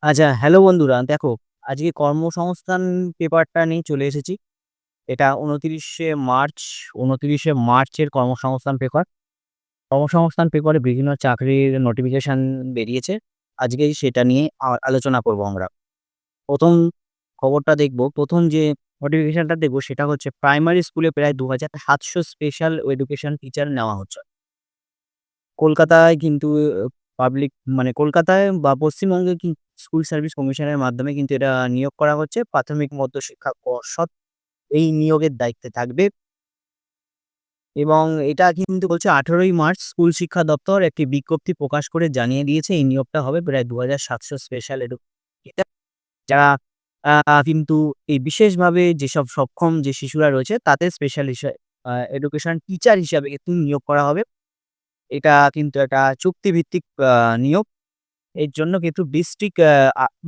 আচ্ছা, হ্যালো বন্ধুরা। দেখো, আজকে কর্মসংস্থান পেপারটা নিয়ে চলে এসেছি। এটা ২৯শে মার্চের কর্মসংস্থান পেপার। কর্মসংস্থান পেপারে বিভিন্ন চাকরির নোটিফিকেশন বেরিয়েছে। আজকেই সেটা নিয়ে আলোচনা করব আমরা। ১ম খবরটা দেখব, ১ম যে নোটিফিকেশনটা দেখব সেটা হচ্ছে প্রাইমারি স্কুলে প্রায় ২৭০০ স্পেশাল এডুকেশন টিচার নেওয়া হচ্ছে। কলকাতায় কিন্তু পাবলিক মানে কলকাতায় বা পশ্চিমবঙ্গে স্কুল সার্ভিস কমিশনের মাধ্যমে কিন্তু এটা নিয়োগ করা হচ্ছে। প্রাথমিক মধ্যশিক্ষা পর্ষদ এই নিয়োগের দায়িত্বে থাকবে এবং এটা কিন্তু বলছে ১৮ই মার্চ স্কুল শিক্ষা দপ্তর একটি বিজ্ঞপ্তি প্রকাশ করে জানিয়ে দিয়েছে এই নিয়োগটা হবে প্রায় ২৭০০ স্পেশাল টিচার যারা কিন্তু এই বিশেষভাবে যেসব সক্ষম যে শিশুরা রয়েছে তাদের স্পেশাল এডুকেশন টিচার হিসাবে কিন্তু নিয়োগ করা হবে। এটা কিন্তু একটা চুক্তিভিত্তিক নিয়োগ। এর জন্য কিন্তু ডিস্ট্রিক্ট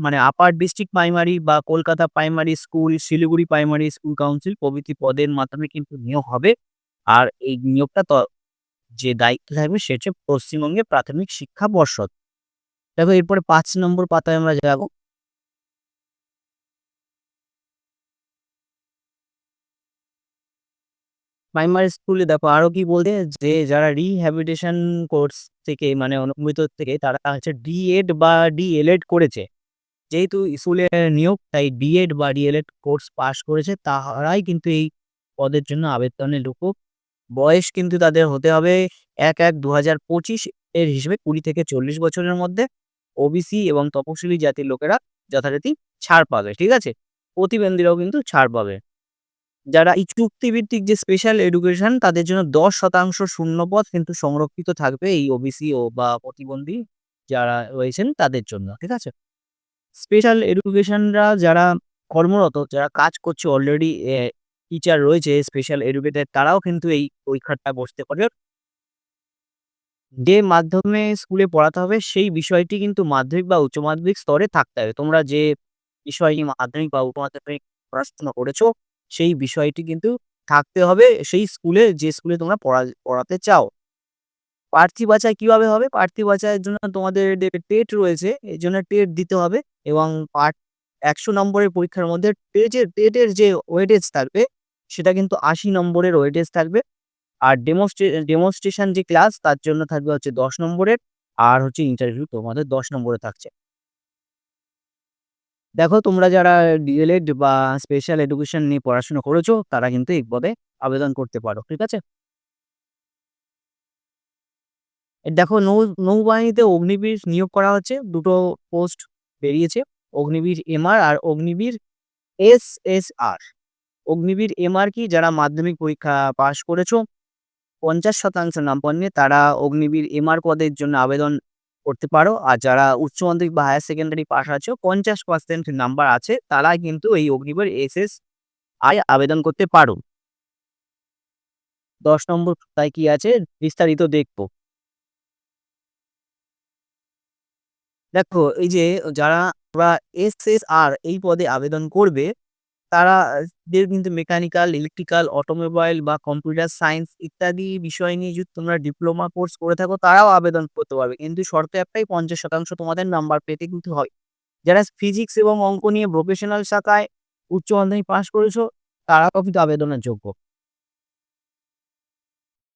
মানে আপার ডিস্ট্রিক্ট প্রাইমারি বা Kolkata primary school, Siliguri primary school council প্রভৃতি পদের মাধ্যমে কিন্তু নিয়োগ হবে। আর এই নিয়োগটা যে দায়িত্ব থাকবে সে হচ্ছে পশ্চিমবঙ্গের প্রাথমিক শিক্ষা পর্ষদ। দেখো এরপরে ৫ নম্বর পাতায় আমরা যাব। প্রাইমারি স্কুলে দেখো আরো কি বলছে যে যারা রিহ্যাবিলিটেশন কোর্স থেকে মানে অনুমোদিত থেকে তারা হচ্ছে ডি.এড বা ডি.এল.এড করেছে। যেহেতু স্কুলে নিয়োগ তাই ডি.এড বা ডি.এল.এড কোর্স পাস করেছে তারাই কিন্তু এই পদের জন্য আবেদনের যোগ্য। বয়স কিন্তু তাদের হতে হবে ১/১/২০২৫ এর হিসেবে ২০ থেকে ৪০ বছরের মধ্যে। ওবিসি এবং তপশিলি জাতির লোকেরা যথারীতি ছাড় পাবে। ঠিক আছে? প্রতিবন্ধীরাও কিন্তু ছাড় পাবে। যারা এই চুক্তিভিত্তিক যে স্পেশাল এডুকেশন তাদের জন্য ১০% শূন্যপদ কিন্তু সংরক্ষিত থাকবে এই ওবিসি বা প্রতিবন্ধী যারা রয়েছেন তাদের জন্য। ঠিক আছে? স্পেশাল এডুকেশনরা যারা কর্মরত, যারা কাজ করছে অলরেডি টিচার রয়েছে স্পেশাল এডুকেটেড তারাও কিন্তু এই পরীক্ষাটা বসতে পারবে। যে মাধ্যমে স্কুলে পড়াতে হবে সেই বিষয়টি কিন্তু মাধ্যমিক বা উচ্চ মাধ্যমিক স্তরে থাকতে হবে। তোমরা যে বিষয় নিয়ে মাধ্যমিক বা উচ্চ মাধ্যমিক পড়াশোনা করেছো, সেই বিষয়টি কিন্তু থাকতে হবে সেই স্কুলে যে স্কুলে তোমরা পড়াতে চাও। প্রার্থী বাছাই কিভাবে হবে? প্রার্থী বাছাইয়ের জন্য তোমাদের যে টেট রয়েছে, এজন্য টেট দিতে হবে এবং ১০০ নম্বরের পরীক্ষার মধ্যে টেটের যে ওয়েটেজ থাকবে, সেটা কিন্তু ৮০ নম্বরের ওয়েটেজ থাকবে। আর ডেমনস্ট্রেশন যে ক্লাস তার জন্য থাকবে হচ্ছে ১০ নম্বরের। আর হচ্ছে ইন্টারভিউ তোমাদের ১০ নম্বরে থাকছে। দেখো তোমরা যারা ডিএলএড বা স্পেশাল এডুকেশন নিয়ে পড়াশোনা করেছো, তারা কিন্তু এই পদে আবেদন করতে পারো। ঠিক আছে? দেখো নৌবাহিনীতে অগ্নিবীর নিয়োগ করা হচ্ছে। ২ টো পোস্ট বেরিয়েছে। অগ্নিবীর এমআর আর অগ্নিবীর এসএসআর। অগ্নিবীর এমআর কি? যারা মাধ্যমিক পরীক্ষা পাস করেছো ৫০% নাম্বার নিয়ে তারা অগ্নিবীর এমআর পদের জন্য আবেদন করতে পারো। আর যারা উচ্চ মাধ্যমিক বা হায়ার সেকেন্ডারি পাস আছো ৫০% নাম্বার আছে তারা কিন্তু এই অগ্নিবীর এসএসআই আবেদন করতে পারো। ১০ নম্বর তাই কি আছে বিস্তারিত দেখব। দেখো এই যে যারা ওরা এসএসআর এই পদে আবেদন করবে তারা দের কিন্তু মেকানিক্যাল, ইলেকট্রিক্যাল, অটোমোবাইল বা কম্পিউটার সায়েন্স ইত্যাদি বিষয় নিয়ে যদি তোমরা ডিপ্লোমা কোর্স করে থাকো তারাও আবেদন করতে পারবে। কিন্তু শর্ত একটাই ৫০% তোমাদের নাম্বার পেতে কিন্তু হয়। যারা ফিজিক্স এবং অঙ্ক নিয়ে ভোকেশনাল শাখায় উচ্চ মাধ্যমিক পাস করেছো তারাও কিন্তু আবেদনের যোগ্য।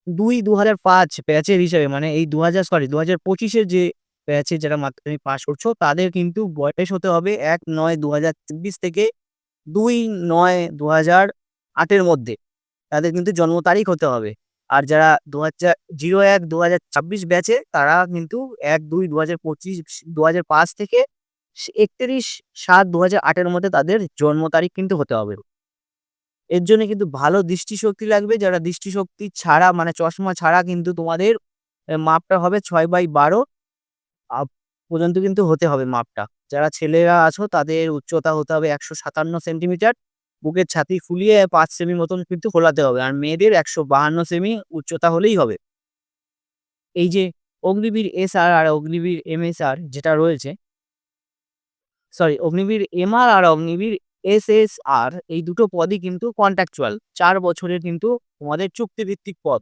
২-২০০৫ ব্যাচের হিসেবে মানে এই ২০২৫ এর যে ব্যাচে যারা মাধ্যমিক পাস করছো তাদের কিন্তু বয়স হতে হবে ১-৯-২০২৪ থেকে ২-৯-২০০৮ এর মধ্যে। তাদের কিন্তু জন্ম তারিখ হতে হবে। আর যারা ০১-২০২৬ ব্যাচে তারা কিন্তু ১-২-২০২৫ ২০০৫ থেকে ৩১-৭-২০০৮ এর মধ্যে তাদের জন্ম তারিখ কিন্তু হতে হবে। এর জন্য কিন্তু ভালো দৃষ্টিশক্তি লাগবে। যারা দৃষ্টিশক্তি ছাড়া মানে চশমা ছাড়া কিন্তু তোমাদের মাপটা হবে ৬/১২ আপ পর্যন্ত কিন্তু হতে হবে মাপটা। যারা ছেলেরা আছো তাদের উচ্চতা হতে হবে ১৫৭ সেন্টিমিটার। বুকের ছাতি ফুলিয়ে ৫ সেমি মতন কিন্তু ফোলাতে হবে। আর মেয়েদের ১৫২ সেমি উচ্চতা হলেই হবে। এই যে অগ্নিবীর এসআর আর অগ্নিবীর এমএসআর যেটা রয়েছে অগ্নিবীর এমআর আর অগ্নিবীর এসএসআর এই দুটো পদই কিন্তু কন্ট্রাকচুয়াল। ৪ বছরের কিন্তু তোমাদের চুক্তিভিত্তিক পদ।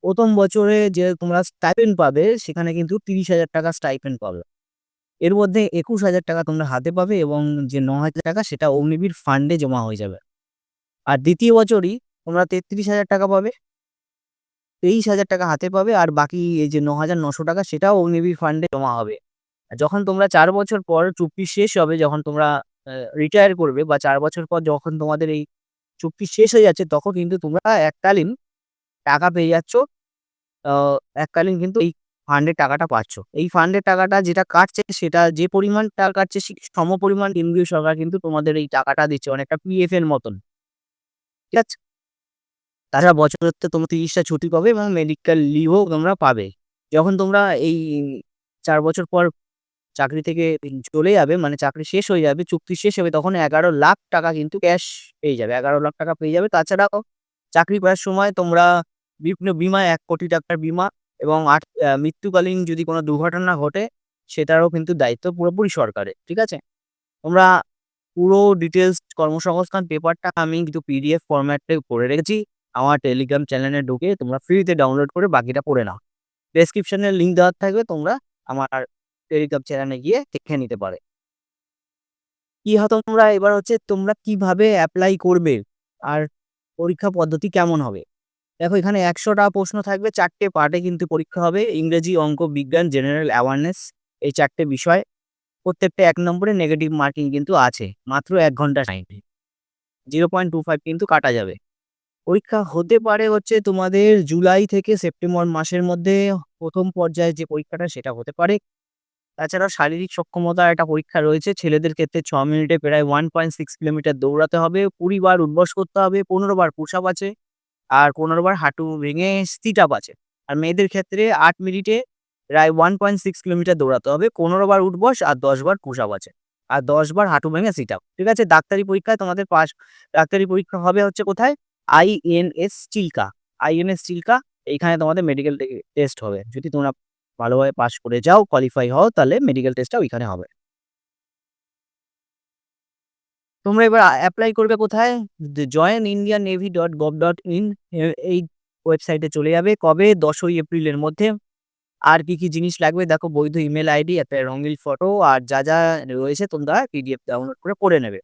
১ম বছরে যে তোমরা স্টাইপেন্ড পাবে সেখানে কিন্তু ৳৩০,০০০ স্টাইপেন্ড পাবে। এর মধ্যে ২১,০০০ টাকা তোমরা হাতে পাবে এবং যে ৯,০০০ টাকা সেটা অগ্নিবীর ফান্ডে জমা হয়ে যাবে। আর দ্বিতীয় বছরই তোমরা ৩৩,০০০ টাকা পাবে। ২৩,০০০ টাকা হাতে পাবে আর বাকি এই যে ৯,৯০০ টাকা সেটাও অগ্নিবীর ফান্ডে জমা হবে। আর যখন তোমরা ৪ বছর পর চুক্তি শেষ হবে, যখন তোমরা রিটায়ার করবে বা ৪ বছর পর যখন তোমাদের এই চুক্তি শেষ হয়ে যাচ্ছে, তখন কিন্তু তোমরা এককালীন টাকা পেয়ে যাচ্ছ। আ এককালীন কিন্তু এই ফান্ডের টাকাটা পাচ্ছ। এই ফান্ডের টাকাটা যেটা কাটছে সেটা যে পরিমাণ টাকা কাটছে সমপরিমাণ কেন্দ্রীয় সরকার কিন্তু তোমাদের এই টাকাটা দিচ্ছে অনেকটা পিএফ এর মতন। ঠিক আছে? তাছাড়া বছরেতে তোমরা ৩০ টা ছুটি পাবে এবং মেডিকেল লিভও তোমরা পাবে। যখন তোমরা এই ৪ বছর পর চাকরি থেকে চলে যাবে, মানে চাকরি শেষ হয়ে যাবে, চুক্তি শেষ হবে, তখন ১১,০০,০০০ টাকা কিন্তু ক্যাশ পেয়ে যাবে। ১১,০০,০০০ টাকা পেয়ে যাবে। তাছাড়াও চাকরি করার সময় তোমরা বিভিন্ন বিমা, ৳১,০০,০০,০০০ টাকার বিমা এবং মৃত্যুকালীন যদি কোনো দুর্ঘটনা ঘটে সেটারও কিন্তু দায়িত্ব পুরোপুরি সরকারের। ঠিক আছে? তোমরা পুরো ডিটেইলস কর্মসংস্থান পেপারটা আমি কিন্তু পিডিএফ ফরম্যাটে করে রেখেছি। আমার টেলিগ্রাম চ্যানেলে ঢুকে তোমরা ফ্রিতে ডাউনলোড করে বাকিটা পড়ে নাও। ডেসক্রিপশনে লিংক দেওয়া থাকবে, তোমরা আমার টেলিগ্রাম চ্যানেলে গিয়ে দেখে নিতে পারে। কি হয় তোমরা এবার হচ্ছে তোমরা কিভাবে এপ্লাই করবে আর পরীক্ষা পদ্ধতি কেমন হবে? দেখো এখানে ১০০ টা প্রশ্ন থাকবে, ৪ টে পার্টে কিন্তু পরীক্ষা হবে। ইংরেজি, অঙ্ক, বিজ্ঞান, জেনারেল অ্যাওয়ারনেস এই ৪ টে বিষয়। প্রত্যেকটা ১ নম্বরে নেগেটিভ মার্কিং কিন্তু আছে। মাত্র ১ ঘন্টা টাইমে। 0.25 কিন্তু কাটা যাবে। পরীক্ষা হতে পারে হচ্ছে তোমাদের জুলাই থেকে সেপ্টেম্বর মাসের মধ্যে ১ম পর্যায়ে যে পরীক্ষাটা সেটা হতে পারে। তাছাড়াও শারীরিক সক্ষমতার একটা পরীক্ষা রয়েছে। ছেলেদের ক্ষেত্রে ৬ মিনিটে প্রায় ১.৬ কিলোমিটার দৌড়াতে হবে, ২০ বার উঠবস করতে হবে, ১৫ বার পুশ আপ আছে, আর ১৫ বার হাঁটু ভেঙে সিট আপ আছে। আর মেয়েদের ক্ষেত্রে ৮ মিনিটে প্রায় ১.৬ কিলোমিটার দৌড়াতে হবে, ১৫ বার উঠবস আর ১০ বার পুশ আপ আছে। আর ১০ বার হাঁটু ভেঙে সিট আপ। ঠিক আছে? ডাক্তারি পরীক্ষায় তোমাদের ডাক্তারি পরীক্ষা হবে হচ্ছে কোথায়? আইএনএস চিল্কা। আইএনএস চিল্কা, এইখানে তোমাদের মেডিকেল টেস্ট হবে। যদি তোমরা ভালোভাবে পাস করে যাও, কোয়ালিফাই হও, তাহলে মেডিকেল টেস্টটা ওইখানে হবে। তোমরা এবার এপ্লাই করবে কোথায়? joinindiannavy.gov.in এই ওয়েবসাইটে চলে যাবে। কবে? ১০ই এপ্রিলের মধ্যে। আর কি জিনিস লাগবে দেখো, বৈধ ইমেইল আইডি, একটা রঙিন ফটো আর যা রয়েছে তোমরা পিডিএফ ডাউনলোড করে পড়ে নেবে।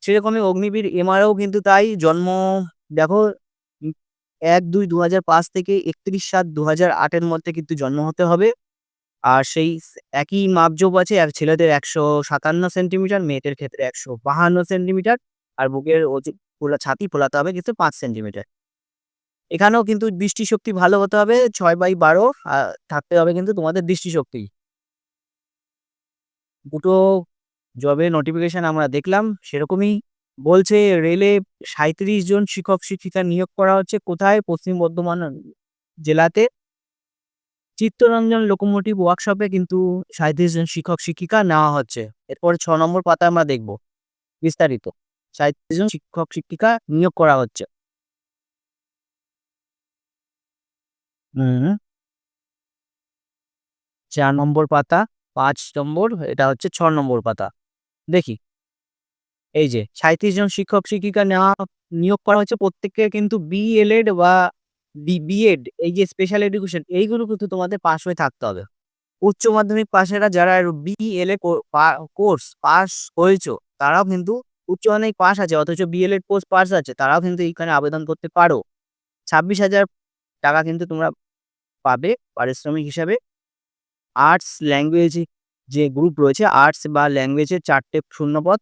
সেরকমই অগ্নিবীর এমআরও কিন্তু তাই। জন্ম দেখো ১-২-২০০৫ থেকে ৩১-৭-২০০৮ এর মধ্যে কিন্তু জন্ম হতে হবে। আর সেই একই মাপজোপ আছে। আর ছেলেদের ১৫৭ সেন্টিমিটার, মেয়েদের ক্ষেত্রে ১৫২ সেন্টিমিটার। আর বুকের ছাতি ফোলাতে হবে কিন্তু ৫ সেন্টিমিটার। এখানেও কিন্তু দৃষ্টিশক্তি ভালো হতে হবে। ৬/১২ থাকতে হবে কিন্তু তোমাদের দৃষ্টিশক্তি। দুটো জবের নোটিফিকেশন আমরা দেখলাম। সেরকমই বলছে, রেলে ৩৭ জন শিক্ষক-শিক্ষিকা নিয়োগ করা হচ্ছে। কোথায়? পশ্চিম বর্ধমান জেলাতে চিত্তরঞ্জন লোকোমোটিভ ওয়ার্কশপে কিন্তু ৩৭ জন শিক্ষক-শিক্ষিকা নেওয়া হচ্ছে। এরপরে ৬ নম্বর পাতায় আমরা দেখব বিস্তারিত। ৩৭ জন শিক্ষক-শিক্ষিকা নিয়োগ করা হচ্ছে। হুম, ৪ নম্বর পাতা, ৫ নম্বর, এটা হচ্ছে ৬ নম্বর পাতা। দেখি, এই যে ৩৭ জন শিক্ষক-শিক্ষিকা নিয়োগ করা হচ্ছে। প্রত্যেককে কিন্তু বিএলএড বা বিএড, এই যে স্পেশাল এডুকেশন, এইগুলো কিন্তু তোমাদের পাস হয়ে থাকতে হবে। উচ্চ মাধ্যমিক পাশেরা যারা বিএলএ কোর্স পাস হয়েছো, তারাও কিন্তু উচ্চ মাধ্যমিক পাস আছে অথচ বিএলএড কোর্স পাস আছে, তারাও কিন্তু এইখানে আবেদন করতে পারো। ২৬,০০০ টাকা কিন্তু তোমরা পাবে পারিশ্রমিক হিসাবে। আর্টস ল্যাঙ্গুয়েজ যে গ্রুপ রয়েছে, আর্টস বা ল্যাঙ্গুয়েজের ৪ টে শূন্যপদ।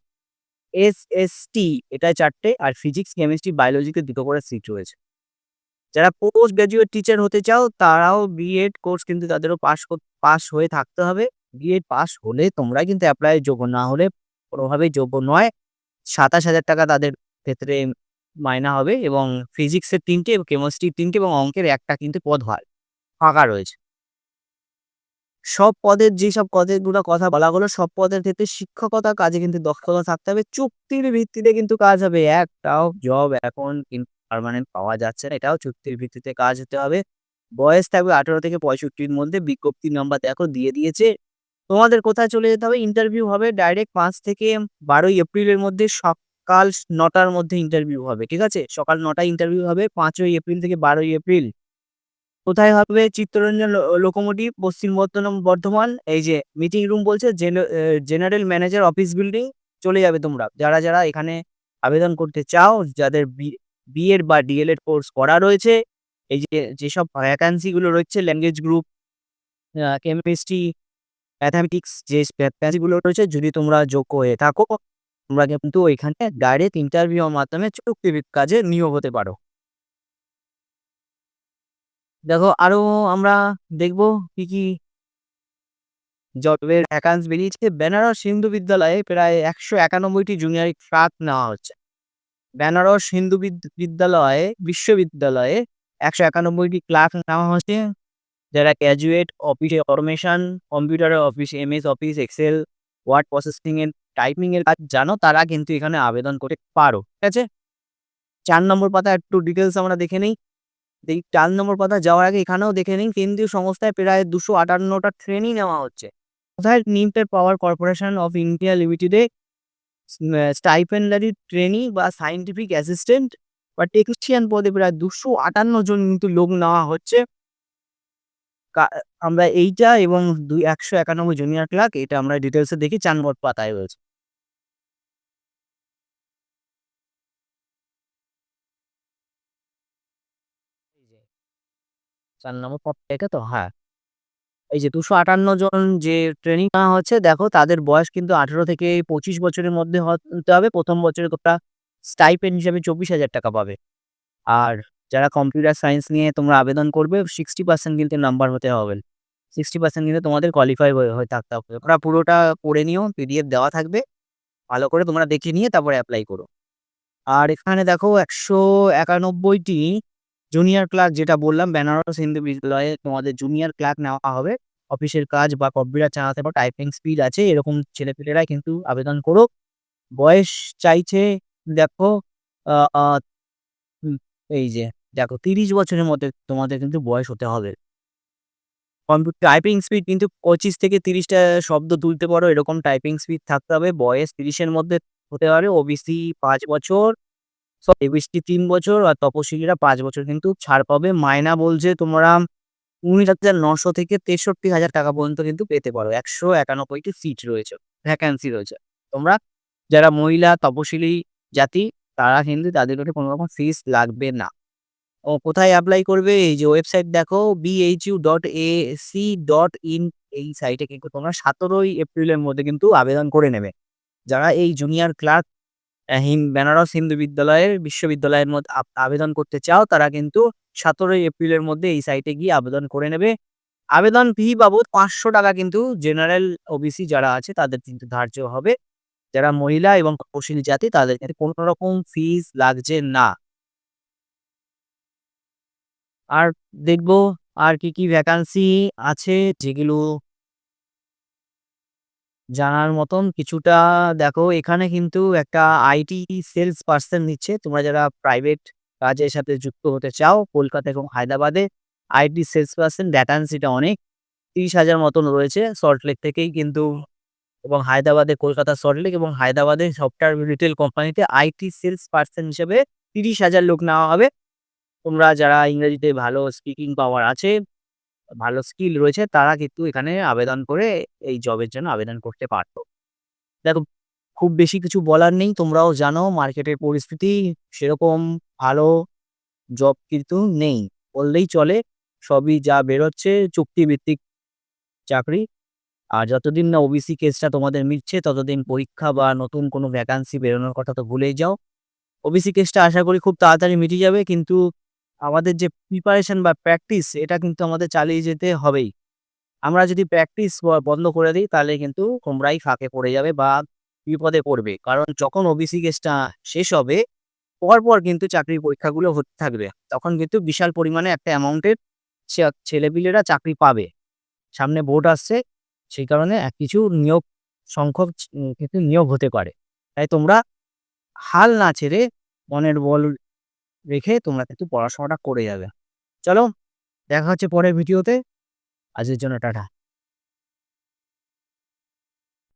এসএসটি এটায় ৪ টে, আর ফিজিক্স, কেমিস্ট্রি, বায়োলজিতে ২ টো করে সিট রয়েছে। যারা পোস্ট গ্র্যাজুয়েট টিচার হতে চাও, তারাও বিএড কোর্স কিন্তু তাদেরও পাস হয়ে থাকতে হবে। বিএড পাস হলে তোমরা কিন্তু এপ্লাই যোগ্য, না হলে কোনোভাবেই যোগ্য নয়। ২৭,০০০ টাকা তাদের ক্ষেত্রে মাইনা হবে এবং ফিজিক্সের ৩ টে, কেমিস্ট্রির ৩ টে এবং অঙ্কের ১ টা কিন্তু পদ ফাঁকা রয়েছে। সব পদের যেসব পদেরগুলো কথা বলা হলো, সব পদের ক্ষেত্রে শিক্ষকতা কাজে কিন্তু দক্ষতা থাকতে হবে। চুক্তির ভিত্তিতে কিন্তু কাজ হবে। একটাও জব এখন কিন্তু পার্মানেন্ট পাওয়া যাচ্ছে না। এটাও চুক্তির ভিত্তিতে কাজ হতে হবে। বয়স থাকবে ১৮ থেকে ৬৫ র মধ্যে। বিজ্ঞপ্তির নাম্বার দেখো দিয়ে দিয়েছে। তোমাদের কোথায় চলে যেতে হবে? ইন্টারভিউ হবে ডাইরেক্ট ৫ থেকে ১২ই এপ্রিলের মধ্যে সকাল ৯ টার মধ্যে ইন্টারভিউ হবে। ঠিক আছে? সকাল ৯ টায় ইন্টারভিউ হবে ৫ই এপ্রিল থেকে ১২ই এপ্রিল। কোথায় হবে? চিত্তরঞ্জন লোকোমোটিভ, পশ্চিম বর্ধমান। এই যে মিটিং রুম বলছে, জেনারেল ম্যানেজার অফিস বিল্ডিং। চলে যাবে তোমরা। যারা এখানে আবেদন করতে চাও, যাদের বিএড বা ডিএলএড কোর্স করা রয়েছে, এই যে যেসব ভ্যাকান্সি গুলো রয়েছে, ল্যাঙ্গুয়েজ গ্রুপ, কেমিস্ট্রি, ম্যাথামেটিক্স, যে ভ্যাকান্সি গুলো রয়েছে, যদি তোমরা যোগ্য হয়ে থাকো, তোমরা কিন্তু ওইখানে ডাইরেক্ট ইন্টারভিউর মাধ্যমে চুক্তিভিত্তিক কাজে নিয়োগ হতে পারো। দেখো আরো আমরা দেখবো কি জবের ভ্যাকান্সি বেরিয়েছে। বেনারস হিন্দু বিদ্যালয়ে প্রায় 191টি জুনিয়র ক্লার্ক নেওয়া হচ্ছে। বেনারস হিন্দু বিশ্ববিদ্যালয়ে 191টি ক্লার্ক নেওয়া হচ্ছে, যারা গ্র্যাজুয়েট অফিসে অটোমেশন, কম্পিউটারের office, MS office, Excel, word processing এর, টাইপিং এর কাজ জানো, তারা কিন্তু এখানে আবেদন করতে পারো। ঠিক আছে, 4 নম্বর পাতা একটু ডিটেলস আমরা দেখে নিই। এই 4 নম্বর পাতা যাওয়ার আগে এখানেও দেখে নিন, কেন্দ্রীয় সংস্থায় প্রায় 258টা ট্রেনিং নেওয়া হচ্ছে। কোথায়? নিমটার পাওয়ার কর্পোরেশন অফ ইন্ডিয়া লিমিটেডে স্টাইপেন্ডারি ট্রেনি বা সায়েন্টিফিক অ্যাসিস্ট্যান্ট বা টেকনিশিয়ান পদে প্রায় 258 জন কিন্তু লোক নেওয়া হচ্ছে। কা আমরা এইটা এবং 191 জুনিয়র ক্লার্ক, এটা আমরা ডিটেইলসে দেখি 4 নম্বর পাতায় রয়েছে। এই যে 4 নম্বর পাতায় তো, হ্যাঁ। এই যে 258 জন যে ট্রেনিং নেওয়া হচ্ছে, দেখো তাদের বয়স কিন্তু 18 থেকে 25 বছরের মধ্যে হতে হবে। ১ম বছরে তোমরা স্টাইপেন্ড হিসাবে 24,000 টাকা পাবে। আর যারা কম্পিউটার সায়েন্স নিয়ে তোমরা আবেদন করবে, 60% কিন্তু নাম্বার হতে হবে। 60% কিন্তু তোমাদের কোয়ালিফাই হয়ে থাকতে হবে। তোমরা পুরোটা পড়ে নিও, পিডিএফ দেওয়া থাকবে। ভালো করে তোমরা দেখে নিয়ে তারপরে এপ্লাই করো। আর এখানে দেখো 191 টি জুনিয়র ক্লার্ক, যেটা বললাম বেনারস হিন্দু বিদ্যালয়ে তোমাদের জুনিয়র ক্লার্ক নেওয়া হবে। অফিসের কাজ বা কম্পিউটার চালাতে পারো, টাইপিং স্পিড আছে, এরকম ছেলেপেলেরাই কিন্তু আবেদন করো। বয়স চাইছে, দেখো আ আ হুম, এই যে দেখো ৩০ বছরের মধ্যে তোমাদের কিন্তু বয়স হতে হবে। টাইপিং স্পিড কিন্তু 25 থেকে 30 টা শব্দ তুলতে পারো, এরকম টাইপিং স্পিড থাকতে হবে। বয়স ৩০ এর মধ্যে হতে পারে। ওবিসি ৫ বছর, এসটি ৩ বছর আর তপশিলীরা ৫ বছর কিন্তু ছাড় পাবে। মায়না বলছে তোমরা ১৯,৯০০ থেকে ৬৩,০০০ টাকা পর্যন্ত কিন্তু পেতে পারো। ১৯১ টি সিট রয়েছে, ভ্যাকান্সি রয়েছে। তোমরা যারা মহিলা তপশিলি জাতি, তারা কিন্তু তাদের কাছে কোনো রকম ফিস লাগবে না। ও কোথায় এপ্লাই করবে? এই যে ওয়েবসাইট দেখো, bhu.ac.in, এই সাইটে কিন্তু তোমরা ১৭ই এপ্রিলের মধ্যে কিন্তু আবেদন করে নেবে। যারা এই জুনিয়র ক্লার্ক বেনারস হিন্দু বিশ্ববিদ্যালয়ের মধ্যে আবেদন করতে চাও, তারা কিন্তু ১৭ই এপ্রিলের মধ্যে এই সাইটে গিয়ে আবেদন করে নেবে। আবেদন ফি বাবদ ৳৫০০ কিন্তু জেনারেল ওবিসি যারা আছে তাদের কিন্তু ধার্য হবে। যারা মহিলা এবং তপশিলি জাতি, তাদের কিন্তু কোনো রকম ফিস লাগছে না। আর দেখবো আর কি ভ্যাকান্সি আছে যেগুলো জানার মতন কিছুটা। দেখো এখানে কিন্তু একটা আইটি সেলস পারসন নিচ্ছে। তোমরা যারা প্রাইভেট কাজের সাথে যুক্ত হতে চাও, কলকাতা এবং হায়দ্রাবাদে আইটি সেলস পারসন ভ্যাকান্সিটা অনেক, ৩০,০০০ মতন রয়েছে। সল্টলেক থেকেই কিন্তু, এবং হায়দ্রাবাদে, কলকাতা, সল্টলেক এবং হায়দ্রাবাদে সফটওয়্যার রিটেল কোম্পানিতে আইটি সেলস পারসন হিসেবে ৩০,০০০ লোক নেওয়া হবে। তোমরা যারা ইংরেজিতে ভালো স্পিকিং পাওয়ার আছে, ভালো স্কিল রয়েছে, তারা কিন্তু এখানে আবেদন করে এই জবের জন্য আবেদন করতে পারতো। দেখো খুব বেশি কিছু বলার নেই। তোমরাও জানো মার্কেটের পরিস্থিতি সেরকম ভালো জব কিন্তু নেই বললেই চলে। সবই যা বেরোচ্ছে চুক্তিভিত্তিক চাকরি। আর যতদিন না ওবিসি কেসটা তোমাদের মিটছে, ততদিন পরীক্ষা বা নতুন কোনো ভ্যাকান্সি বেরোনোর কথা তো ভুলেই যাও। ওবিসি কেসটা আশা করি খুব তাড়াতাড়ি মিটে যাবে, কিন্তু আমাদের যে প্রিপারেশন বা প্র্যাকটিস, এটা কিন্তু আমাদের চালিয়ে যেতে হবেই। আমরা যদি প্র্যাকটিস বন্ধ করে দিই, তাহলে কিন্তু তোমরাই ফাঁকে পড়ে যাবে বা বিপদে পড়বে। কারণ যখন ওবিসি কেসটা শেষ হবে, পরপর কিন্তু চাকরির পরীক্ষাগুলো হতে থাকবে। তখন কিন্তু বিশাল পরিমাণে একটা অ্যামাউন্টের ছেলেপিলেরা চাকরি পাবে। সামনে ভোট আসছে, সেই কারণে কিছু নিয়োগ সংখ্যক কিন্তু নিয়োগ হতে পারে। তাই তোমরা হাল না ছেড়ে মনের বল রেখে তোমরা কিন্তু পড়াশোনাটা করে যাবে। চলো, দেখা হচ্ছে পরের ভিডিওতে। আজকের জন্য টাটা।